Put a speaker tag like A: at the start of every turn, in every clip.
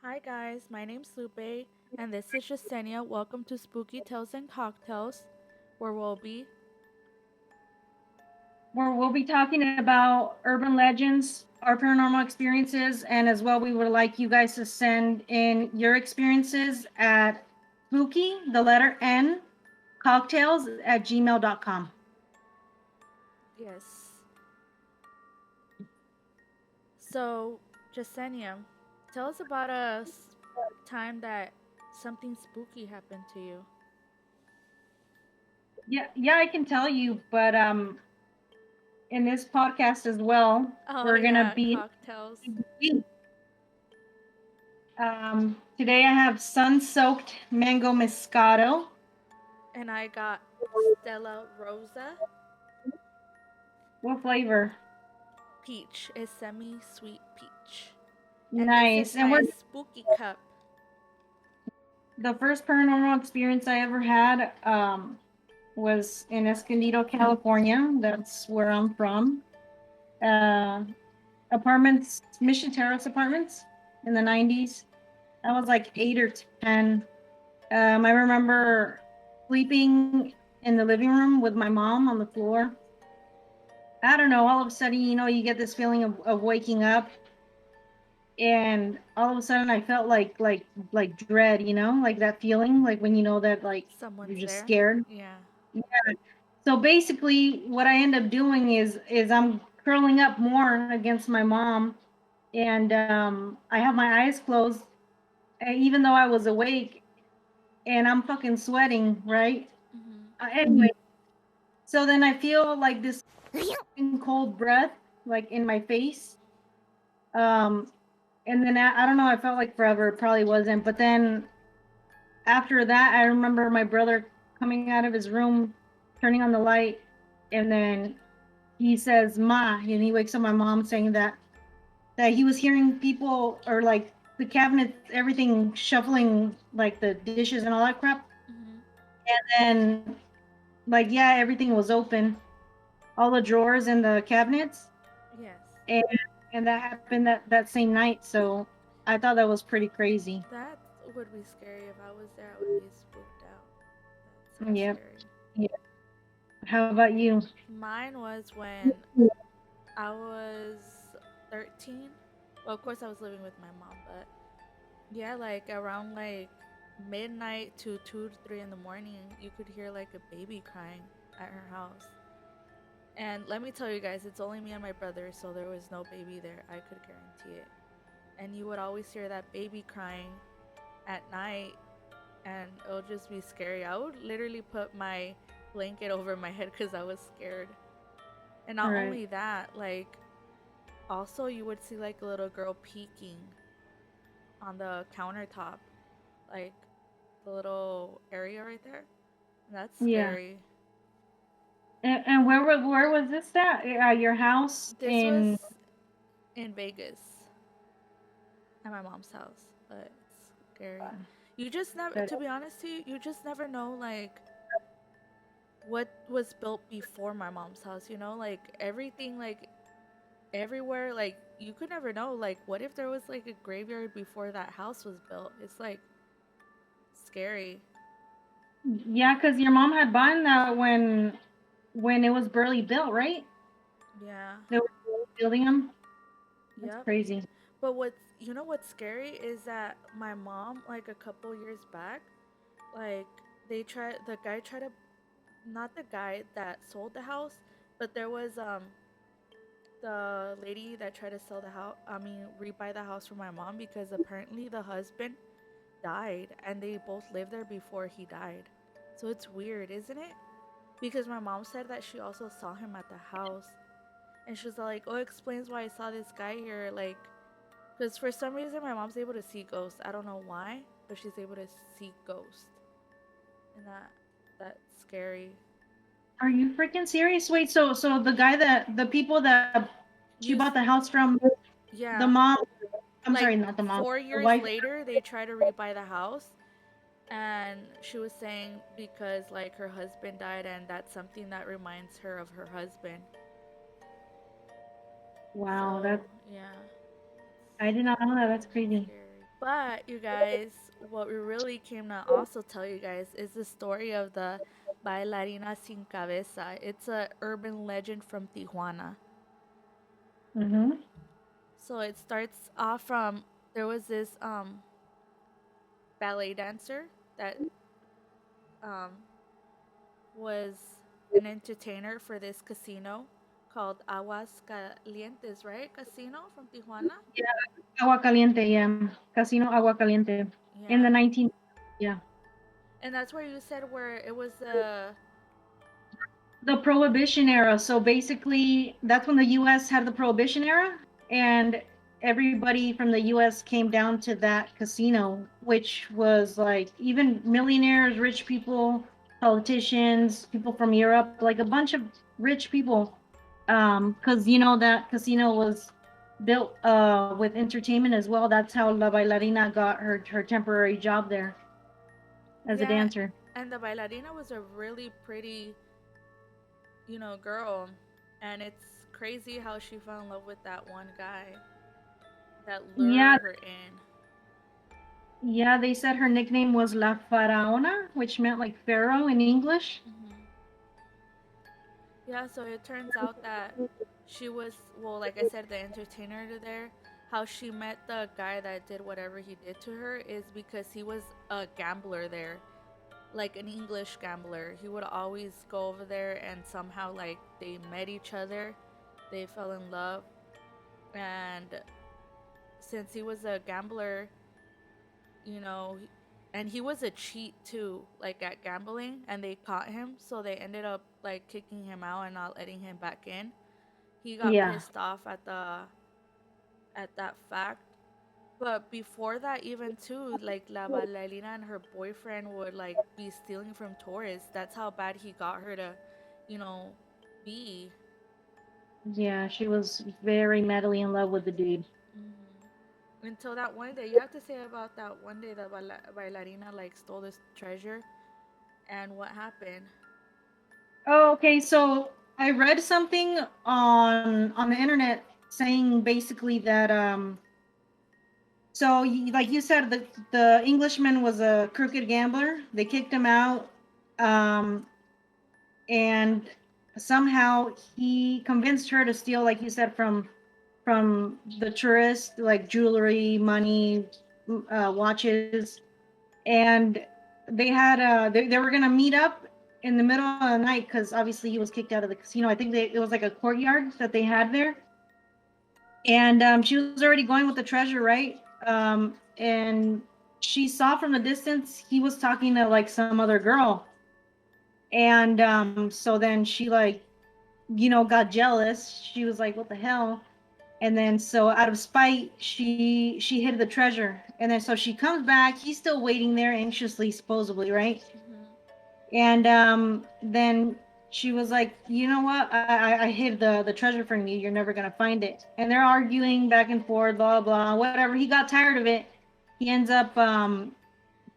A: Hi guys, my name's Lupe, and this is Jasenia. Welcome to Spooky Tales and Cocktails, where we'll be.
B: where we'll be talking about urban legends, our paranormal experiences, and as well, we would like you guys to send in your experiences at spooky, the letter N, cocktails at gmail.com.
A: Yes. So, Jasenia, tell us about time that something spooky happened to you.
B: Yeah, I can tell you, but in this podcast as well,
A: Oh
B: we're gonna
A: yeah,
B: be
A: cocktails.
B: today I have sun-soaked mango moscato.
A: And I got Stella Rosa
B: What flavor?
A: peach, a semi-sweet peach. And this is
B: Nice. And
A: my
B: we're
A: spooky cup.
B: the first paranormal experience I ever had was in Escondido, California. That's where I'm from. Uh, Apartments, Mission Terrace apartments in the 90s. I was like 8 or 10. I remember sleeping in the living room with my mom on the floor. I don't know, all of a sudden, you get this feeling of waking up, and all of a sudden I felt like dread, like that feeling, like when you know that like you're
A: Someone's
B: just
A: there.
B: scared.
A: Yeah.
B: Yeah. So basically, what I end up doing is I'm curling up more against my mom, and I have my eyes closed, even though I was awake, and I'm fucking sweating, right?
A: Mm-hmm.
B: Anyway, so then I feel like this cold breath, like in my face, um, and then I don't know. I felt like forever. It probably wasn't, but then after that, I remember my brother coming out of his room, turning on the light, and then he says "ma," and he wakes up my mom saying that he was hearing people or like the cabinets, everything shuffling, like the dishes and all that crap.
A: Mm-hmm.
B: And like yeah, everything was open, all the drawers and the cabinets,
A: Yes.
B: and and that happened that same night. So I thought that was pretty crazy.
A: That would be scary. If I was there, I would be spooked out. That sounds
B: Yep.
A: scary.
B: Yeah. How about you?
A: Mine was when I was 13. Well, of course, I was living with my mom, but yeah, like around like midnight to 2 to 3 in the morning, you could hear like a baby crying at her house. And let me tell you guys, it's only me and my brother, so there was no baby there. I could guarantee it. And you would always hear that baby crying at night, and it'll just be scary. I would literally put my blanket over my head because I was scared. And not
B: Right.
A: only that, like, also you would see like a little girl peeking on the countertop, like the little area right there. That's
B: Yeah.
A: scary.
B: And where was this at your house
A: This was
B: in?
A: in Vegas at my mom's house, but it's scary. You just never,
B: That,
A: to be honest to you, you just never know like what was built before my mom's house, like everything, like everywhere, like you could never know, like what if there was like a graveyard before that house was built. It's like scary.
B: yeah, because your mom had bought that when it was barely built, right?
A: Yeah.
B: They were building them. That's
A: Yep.
B: crazy.
A: But what's scary is that my mom, like a couple years back, like the guy tried to, not the guy that sold the house, but there was the lady that tried to sell the house, I mean rebuy the house for my mom, because apparently the husband died and they both lived there before he died. So it's weird, isn't it? Because my mom said that she also saw him at the house, and she's like, "Oh, it explains why I saw this guy here." Like, because for some reason my mom's able to see ghosts. I don't know why, but she's able to see ghosts, and that's scary.
B: Are you freaking serious? Wait, so the people that she bought
A: You,
B: the house from, the
A: yeah,
B: mom, I'm sorry,
A: like
B: not the mom,
A: 4 years
B: the wife.
A: later, they try to rebuy the house, and she was saying because like her husband died, and that's something that reminds her of her husband.
B: Wow,
A: So
B: that
A: yeah,
B: I did not know that. That's
A: it's
B: crazy.
A: scary. But you guys, what we really came to also tell you guys is the story of the Bailarina Sin Cabeza. It's a urban legend from Tijuana.
B: Mm-hmm.
A: So it starts off from there was this ballet dancer that um was an entertainer for this casino called Aguas Calientes, right? Casino from Tijuana.
B: Yeah, Agua Caliente, yeah. Casino Agua Caliente. In the
A: Yeah.
B: 19, yeah.
A: And that's where you said where it was a
B: The Prohibition era. So basically, that's when the U.S. had the Prohibition era, and everybody from the U.S. came down to that casino, which was like even millionaires, rich people, politicians, people from Europe, like a bunch of rich people. Because that casino was built with entertainment as well. That's how La Bailarina got her temporary job there as a
A: yeah,
B: dancer.
A: and the bailarina was a really pretty, girl, and it's crazy how she fell in love with that one guy that
B: Yeah,
A: lured her in.
B: yeah, they said her nickname was La Faraona, which meant like pharaoh in English.
A: Yeah, so it turns out that she was, well, like I said, the entertainer there. How she met the guy that did whatever he did to her is because he was a gambler there, like an English gambler. He would always go over there and somehow, like, they met each other. They fell in love. And since he was a gambler, you know, and he was a cheat too, like at gambling, and they caught him, so they ended up like kicking him out and not letting him back in. He got
B: Yeah.
A: pissed off at that fact. But before that, even too, like La Bailarina and her boyfriend would like be stealing from tourists. That's how bad he got her to, you know, be.
B: Yeah, she was very madly in love with the dude.
A: Until that one day, you have to say about that one day that Bailarina like stole this treasure and what happened.
B: Oh, okay. So I read something on the internet saying basically that so like you said, the Englishman was a crooked gambler. They kicked him out, um, and somehow he convinced her to steal, like you said, from the tourists, like jewelry, money, watches, and they were gonna meet up in the middle of the night because obviously he was kicked out of the casino. I think it was like a courtyard that they had there, and she was already going with the treasure, right? And she saw from the distance he was talking to like some other girl, and so then she like got jealous. She was like, "What the hell?" And then so out of spite, she hid the treasure, and then so she comes back. He's still waiting there anxiously, supposedly, right? And then she was like, "You know what? I hid the treasure from you. You're never gonna find it." And they're arguing back and forth, blah blah, whatever. He got tired of it. He ends up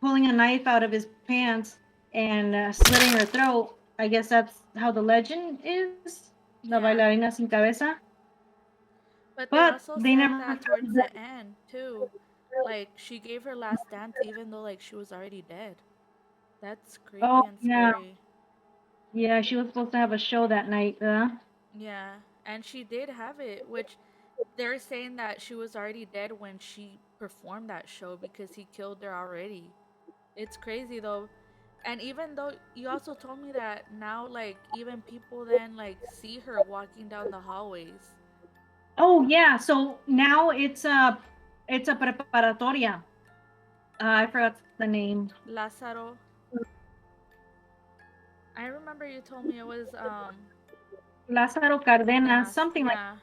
B: pulling a knife out of his pants and slitting her throat. I guess that's how the legend is. La
A: Yeah.
B: bailarina sin cabeza.
A: But they
B: But
A: also
B: they
A: said
B: never
A: that
B: found
A: towards
B: the.
A: the end too, like she gave her last dance even though like she was already dead. That's creepy
B: Oh
A: and
B: yeah,
A: scary.
B: yeah. She was supposed to have a show that night.
A: Yeah, and she did have it, which they're saying that she was already dead when she performed that show because he killed her already. It's crazy though. And even though you also told me that now like even people then like see her walking down the hallways.
B: Oh yeah. So now it's a preparatoria. I forgot the name.
A: Lázaro, I remember you told me it was
B: Lázaro Cardenas,
A: Cardenas.
B: something like.
A: Yeah.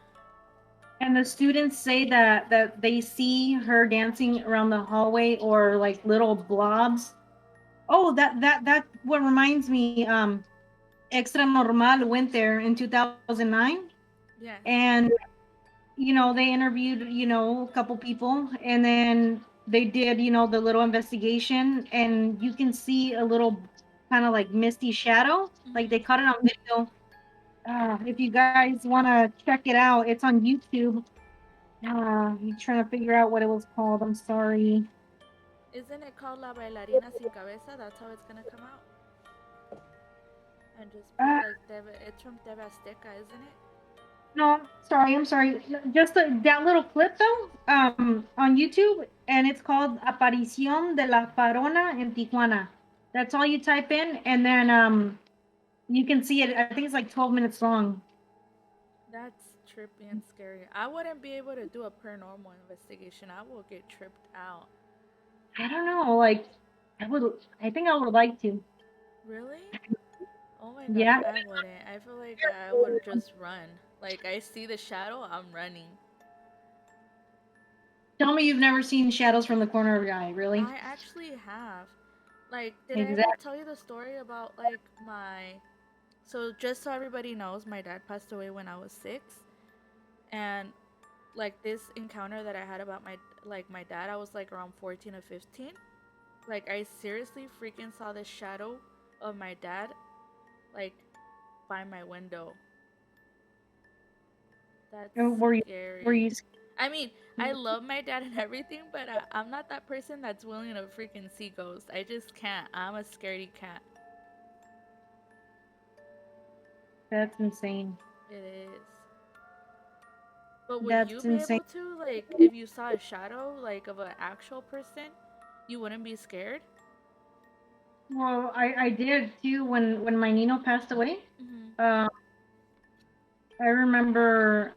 B: And the students say that they see her dancing around the hallway or like little blobs. Oh, that what reminds me. Extra Normal went there in 2009,
A: Yes.
B: and they interviewed a couple people, and then they did the little investigation, and you can see a little kind of like misty shadow, like they caught it on video. If you guys want to check it out, it's on YouTube. You trying to figure out what it was called. I'm sorry.
A: Isn't it called La Bailarina Sin Cabeza? That's how it's gonna come out. And just put
B: Uh,
A: like it's from TV Azteca, isn't it?
B: no, sorry. I'm sorry. Just that little clip though, on YouTube, and it's called "Aparición de la Farona en Tijuana." That's all you type in, and then you can see it. I think it's like 12 minutes long.
A: That's trippy and scary. I wouldn't be able to do a paranormal investigation. I will get tripped out.
B: I don't know. Like, I would. I think I would like to.
A: Really? Oh my god,
B: Yeah.
A: I wouldn't. I feel like I would just run. Like I see the shadow, I'm running.
B: Tell me you've never seen shadows from the corner of your eye. Really?
A: I actually have. Like, did I ever
B: Exactly.
A: tell you the story about like my so just so everybody knows, my dad passed away when I was 6, and like this encounter that I had about my dad, I was like around 14 or 15. Like I seriously freaking saw the shadow of my dad like by my window. That's
B: And were
A: scary.
B: you
A: I mean, I love my dad and everything, but I'm not that person that's willing to freaking see ghosts. I just can't. I'm a scaredy cat.
B: That's insane.
A: It is. But would you
B: That's
A: be
B: insane.
A: able to, like, if you saw a shadow, like, of an actual person, you wouldn't be scared?
B: Well, I did too when my Nino passed away.
A: Mm-hmm.
B: Uh, I remember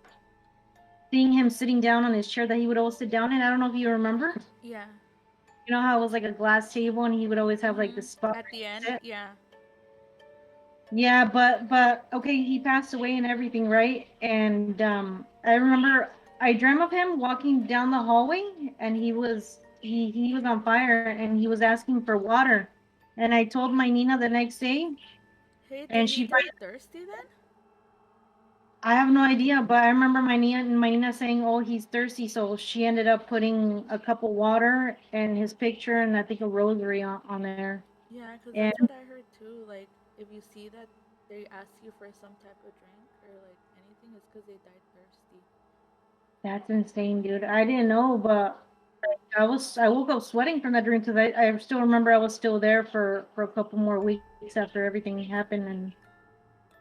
B: seeing him sitting down on his chair that he would always sit down in. I don't know if you remember.
A: Yeah.
B: You know how it was like a glass table and he would always have like the
A: Mm-hmm.
B: spot
A: At the
B: where
A: end,
B: he'd sit.
A: yeah.
B: Yeah, but okay, he passed away and everything, right? And I remember I dreamt of him walking down the hallway and he was on fire and he was asking for water. And I told my Nina the next day
A: Hey, did
B: and
A: he
B: she
A: die thirsty then?
B: I have no idea, but I remember my Nina saying, "Oh, he's thirsty," so she ended up putting a cup of water and his picture and I think a rosary on there.
A: Yeah, because
B: And
A: that's what I heard too. Like, if you see that they ask you for some type of drink or, like, anything, it's because they died thirsty.
B: that's insane, dude. I didn't know, but I woke up sweating from that drink because I still remember I was still there for a couple more weeks after everything happened, and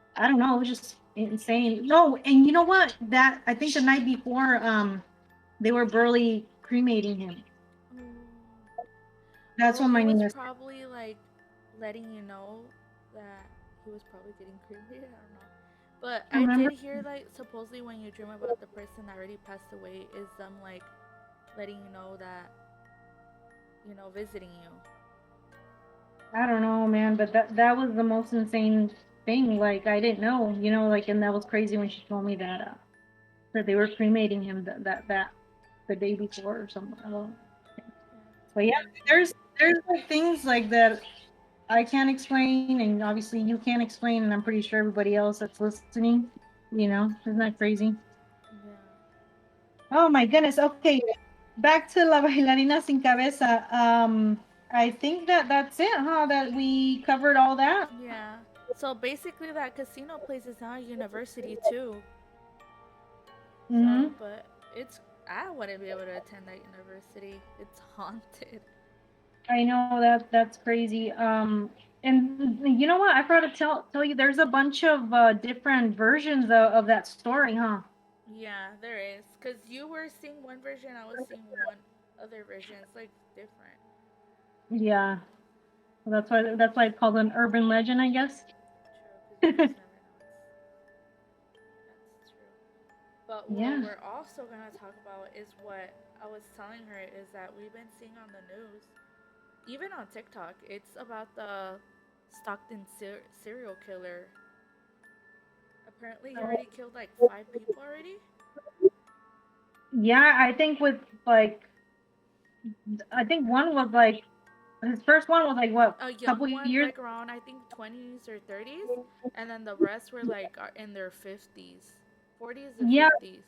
B: I don't know, it was just insane. No, and you know what? That I think the night before, they were burly cremating him.
A: Oh.
B: That's
A: Well,
B: what
A: he
B: my
A: was
B: Nina said.
A: probably like letting you know that he was probably getting cremated. I don't know. But
B: I
A: I
B: remember.
A: did hear, like, supposedly when you dream about the person that already passed away, is them like letting you know that, visiting you.
B: I don't know, man, but that was the most insane thing. Like I didn't know, like, and that was crazy when she told me that they were cremating him that the day before or something.
A: Yeah, it's
B: But yeah,
A: crazy.
B: there's like things like that I can't explain, and obviously you can't explain, and I'm pretty sure everybody else that's listening, isn't that crazy?
A: Yeah.
B: Oh my
A: That's
B: goodness. Okay, back to La Bailarina Sin Cabeza. I think that's it, huh? That we covered all that.
A: Yeah. So basically, that casino place is now a university too. So,
B: Hmm.
A: but it's I wouldn't be able to attend that university. It's haunted.
B: I know that's crazy. And you know what? I forgot to tell you, there's a bunch of different versions of that story, huh?
A: Yeah, there is. Cause you were seeing one version, I was seeing one other version. It's like different.
B: Yeah, that's why it's called an urban legend, I guess.
A: True, cause you just never know. That's true. But what
B: Yeah.
A: we're also gonna talk about is what I was telling her is that we've been seeing on the news, even on TikTok. It's about the Stockton serial killer. Apparently, he already killed like 5 people already.
B: Yeah, I think one was like his first one was like what,
A: A
B: couple
A: young one,
B: years.
A: like around I think 20s or 30s, and then the rest were like are in their 50s, 40s or
B: Yeah.
A: 50s.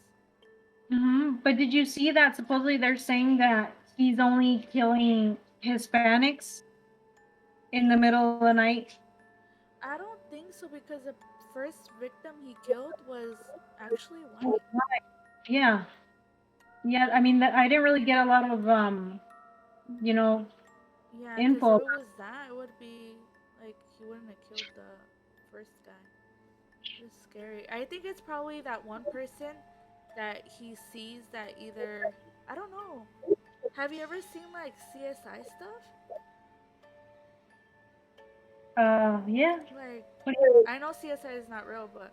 B: But did you see that supposedly they're saying that he's only killing Hispanics in the middle of the night?
A: I don't think so because the first victim he killed was actually white.
B: Yeah. Yeah, I mean, I didn't really get a lot of you know,
A: Yeah, because if
B: info.
A: it was that, it would be like he wouldn't have killed the first guy. It's scary. I think it's probably that one person that he sees that either, I don't know. Have you ever seen like CSI stuff?
B: Yeah.
A: Like,
B: What do you-
A: I know CSI is not real, but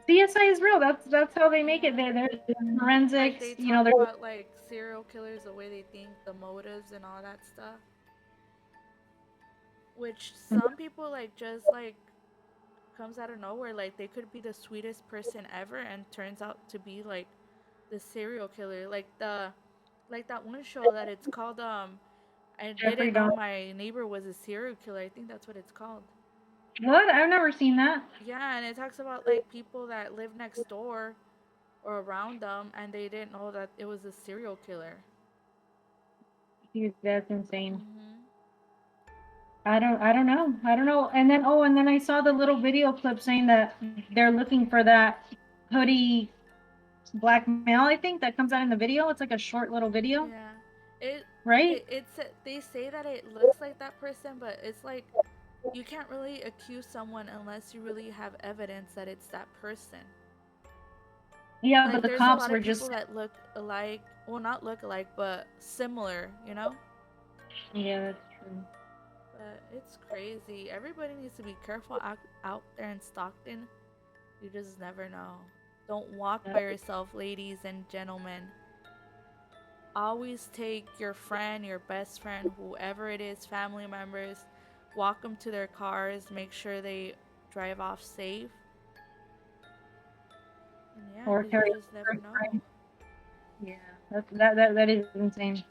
B: CSI is real. That's how they make it.
A: yeah.
B: There's
A: Like
B: forensics.
A: they
B: You know,
A: talk
B: they're
A: about like serial killers, the way they think, the motives and all that stuff. Which some people like just like comes out of nowhere. Like they could be the sweetest person ever and turns out to be like the serial killer. Like that one show that it's called I
B: Jeffrey
A: didn't know
B: Dahmer.
A: my neighbor was a serial killer. I think that's what it's called.
B: What? I've never seen that.
A: Yeah, and it talks about like people that live next door or around them and they didn't know that it was a serial killer.
B: Dude, that's insane.
A: Mhm.
B: I don't know. And then I saw the little video clip saying that they're looking for that hoodie black male, I think, that comes out in the video. It's like a short little video,
A: Yeah. It
B: right?
A: they say that it looks like that person, but it's like you can't really accuse someone unless you really have evidence that it's that person.
B: Yeah, but
A: Like
B: the
A: there's a
B: cops
A: lot
B: were
A: of people
B: just
A: that look alike, well not look alike, but similar, you know?
B: yeah, that's true.
A: But it's crazy. Everybody needs to be careful out there in Stockton. You just never know. Don't walk by yourself, ladies and gentlemen. Always take your friend, your best friend, whoever it is, family members, walk them to their cars, make sure they drive off safe. And yeah,
B: Or
A: because you
B: carry
A: just never know.
B: yeah, that is insane.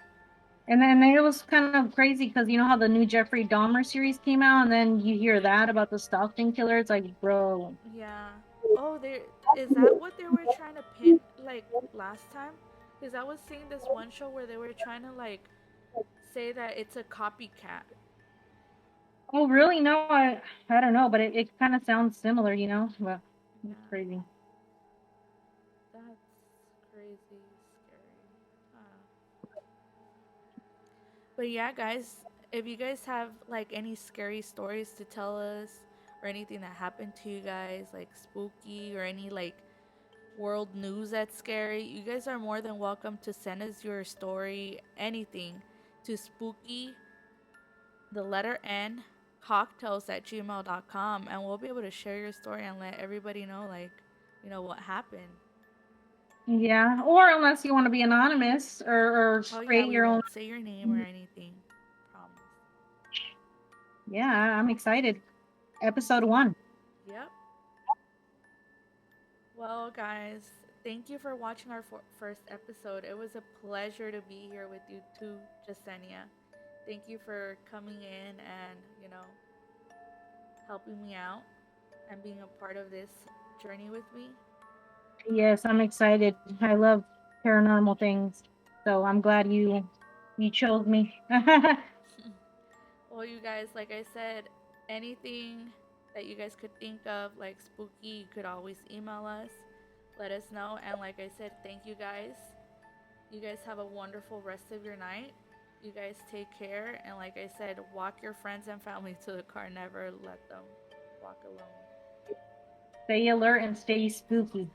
B: And then it was kind of crazy because you know how the new Jeffrey Dahmer series came out, and then you hear that about the stalking killer. It's like, bro,
A: Yeah. Oh, there is that what they were trying to pin like last time? Because I was seeing this one show where they were trying to like say that it's a copycat.
B: oh really? No, I don't know, but it kind of sounds similar, you know. But it's
A: Yeah,
B: crazy.
A: that's crazy, scary. But yeah, guys, if you guys have like any scary stories to tell us or anything that happened to you guys, like spooky or any like world news that's scary, you guys are more than welcome to send us your story, anything, to spooky, the letter N, cocktails at gmail.com, and we'll be able to share your story and let everybody know, like, what happened.
B: Yeah, or unless you want to be anonymous or
A: Oh, yeah,
B: create
A: we
B: your own.
A: won't say your name or anything. Promise.
B: Yeah, I'm excited. Episode 1.
A: Yep. Well, guys, thank you for watching our first episode. It was a pleasure to be here with you too, Jasenia. Thank you for coming in and, helping me out and being a part of this journey with me.
B: Yes, I'm excited. I love paranormal things, so I'm glad you chose me.
A: Well, you guys, like I said, anything that you guys could think of, like spooky, you could always email us. Let us know. And like I said, thank you guys. You guys have a wonderful rest of your night. You guys take care. And like I said, walk your friends and family to the car. Never let them walk alone.
B: Stay alert and stay spooky.